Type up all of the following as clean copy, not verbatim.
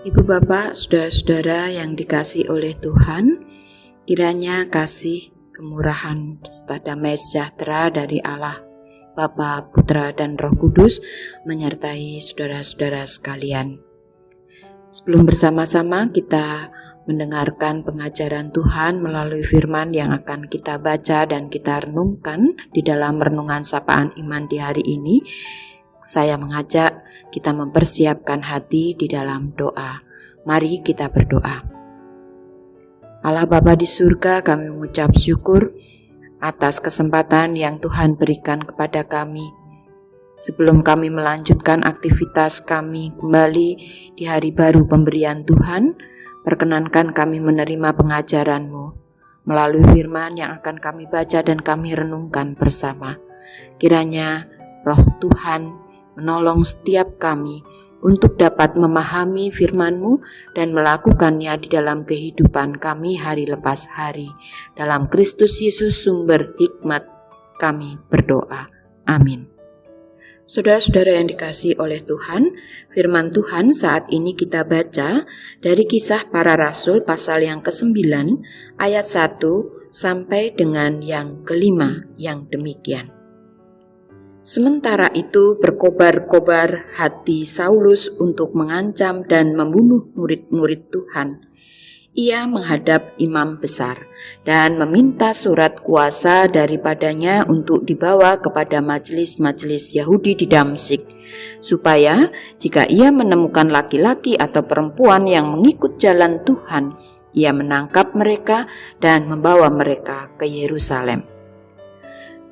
Ibu Bapak, saudara-saudara yang dikasihi oleh Tuhan, kiranya kasih, kemurahan, serta damai sejahtera dari Allah, Bapa, Putra, dan Roh Kudus menyertai saudara-saudara sekalian. Sebelum bersama-sama kita mendengarkan pengajaran Tuhan melalui firman yang akan kita baca dan kita renungkan di dalam renungan sapaan iman di hari ini, saya mengajak kita mempersiapkan hati di dalam doa. Mari kita berdoa. Allah Bapa di surga, kami mengucap syukur atas kesempatan yang Tuhan berikan kepada kami. Sebelum kami melanjutkan aktivitas kami kembali di hari baru pemberian Tuhan, perkenankan kami menerima pengajaran-Mu melalui firman yang akan kami baca dan kami renungkan bersama. Kiranya Roh Tuhan menolong setiap kami untuk dapat memahami firman-Mu dan melakukannya di dalam kehidupan kami hari lepas hari. Dalam Kristus Yesus sumber hikmat kami berdoa. Amin. Saudara-saudara yang dikasihi oleh Tuhan, firman Tuhan saat ini kita baca dari Kisah Para Rasul pasal yang ke-9 ayat 1 sampai dengan yang ke-5 yang demikian. Sementara itu berkobar-kobar hati Saulus untuk mengancam dan membunuh murid-murid Tuhan. Ia menghadap imam besar dan meminta surat kuasa daripadanya untuk dibawa kepada majelis-majelis Yahudi di Damsyik, supaya jika ia menemukan laki-laki atau perempuan yang mengikut jalan Tuhan, ia menangkap mereka dan membawa mereka ke Yerusalem.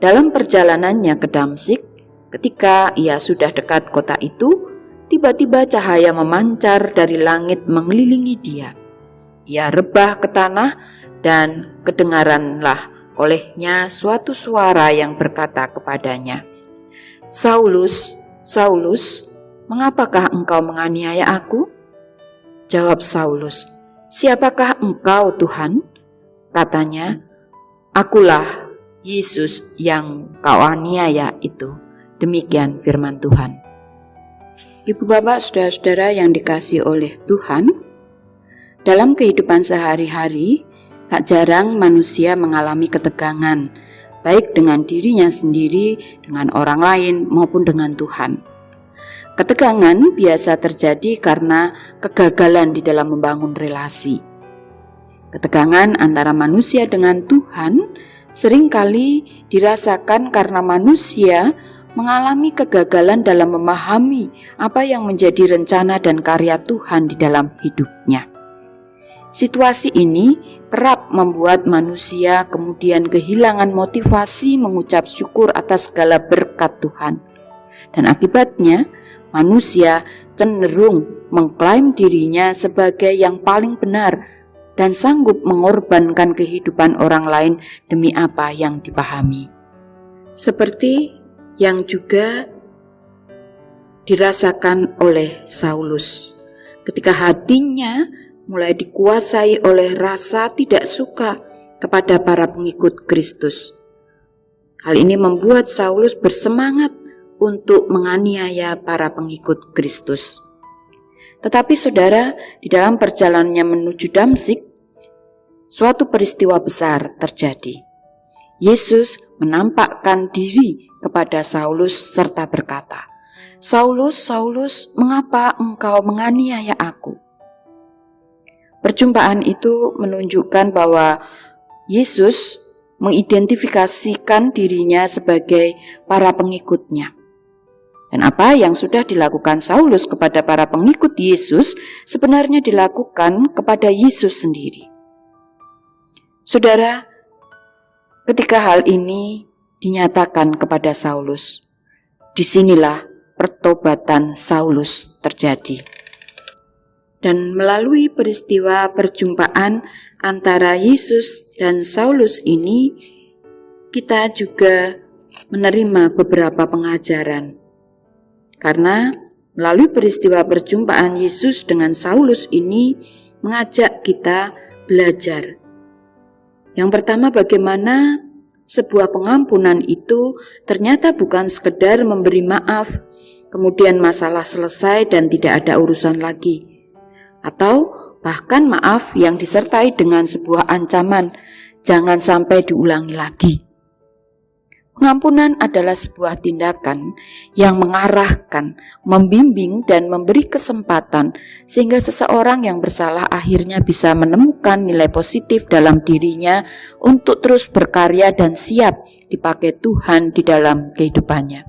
Dalam perjalanannya ke Damsyik, ketika ia sudah dekat kota itu, tiba-tiba cahaya memancar dari langit mengelilingi dia. Ia rebah ke tanah dan kedengaranlah olehnya suatu suara yang berkata kepadanya, "Saulus, Saulus, mengapakah engkau menganiaya aku?" Jawab Saulus, "Siapakah engkau, Tuhan?" Katanya, "Akulah Yesus yang kau aniaya itu." Demikian firman Tuhan. Ibu Bapak, saudara-saudara yang dikasihi oleh Tuhan, dalam kehidupan sehari-hari, tak jarang manusia mengalami ketegangan, baik dengan dirinya sendiri, dengan orang lain, maupun dengan Tuhan. Ketegangan biasa terjadi karena kegagalan di dalam membangun relasi. Ketegangan antara manusia dengan Tuhan seringkali dirasakan karena manusia mengalami kegagalan dalam memahami apa yang menjadi rencana dan karya Tuhan di dalam hidupnya. Situasi ini kerap membuat manusia kemudian kehilangan motivasi mengucap syukur atas segala berkat Tuhan. Dan akibatnya, manusia cenderung mengklaim dirinya sebagai yang paling benar dan sanggup mengorbankan kehidupan orang lain demi apa yang dipahami. Seperti yang juga dirasakan oleh Saulus ketika hatinya mulai dikuasai oleh rasa tidak suka kepada para pengikut Kristus. Hal ini membuat Saulus bersemangat untuk menganiaya para pengikut Kristus. Tetapi saudara, di dalam perjalanannya menuju Damsyik, suatu peristiwa besar terjadi. Yesus menampakkan diri kepada Saulus serta berkata, "Saulus, Saulus, mengapa engkau menganiaya aku?" Perjumpaan itu menunjukkan bahwa Yesus mengidentifikasikan dirinya sebagai para pengikutnya. Dan apa yang sudah dilakukan Saulus kepada para pengikut Yesus sebenarnya dilakukan kepada Yesus sendiri. Saudara, ketika hal ini dinyatakan kepada Saulus, disinilah pertobatan Saulus terjadi. Dan melalui peristiwa perjumpaan antara Yesus dan Saulus ini, kita juga menerima beberapa pengajaran. Karena melalui peristiwa perjumpaan Yesus dengan Saulus ini mengajak kita belajar. Yang pertama, bagaimana sebuah pengampunan itu ternyata bukan sekedar memberi maaf, kemudian masalah selesai dan tidak ada urusan lagi. atau bahkan maaf yang disertai dengan sebuah ancaman, jangan sampai diulangi lagi. Pengampunan adalah sebuah tindakan yang mengarahkan, membimbing, dan memberi kesempatan sehingga seseorang yang bersalah akhirnya bisa menemukan nilai positif dalam dirinya untuk terus berkarya dan siap dipakai Tuhan di dalam kehidupannya.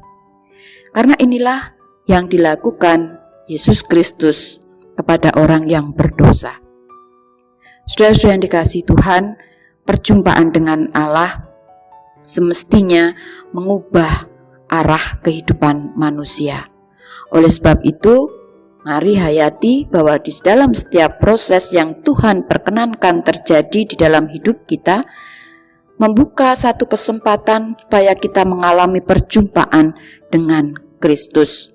Karena inilah yang dilakukan Yesus Kristus kepada orang yang berdosa. Saudara-saudara yang dikasihi Tuhan, perjumpaan dengan Allah semestinya mengubah arah kehidupan manusia. Oleh sebab itu, mari hayati bahwa di dalam setiap proses yang Tuhan perkenankan terjadi di dalam hidup kita, membuka satu kesempatan supaya kita mengalami perjumpaan dengan Kristus.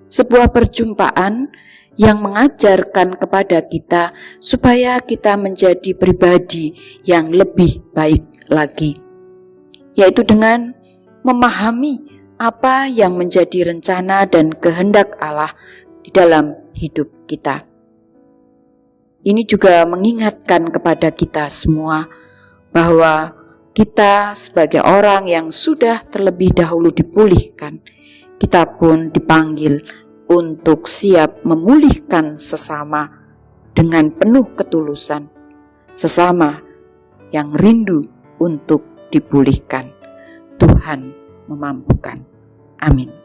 Sebuah perjumpaan yang mengajarkan kepada kita supaya kita menjadi pribadi yang lebih baik lagi, yaitu dengan memahami apa yang menjadi rencana dan kehendak Allah di dalam hidup kita. Ini juga mengingatkan kepada kita semua bahwa kita sebagai orang yang sudah terlebih dahulu dipulihkan, kita pun dipanggil untuk siap memulihkan sesama dengan penuh ketulusan, sesama yang rindu untuk dipulihkan. Tuhan memampukan. Amin.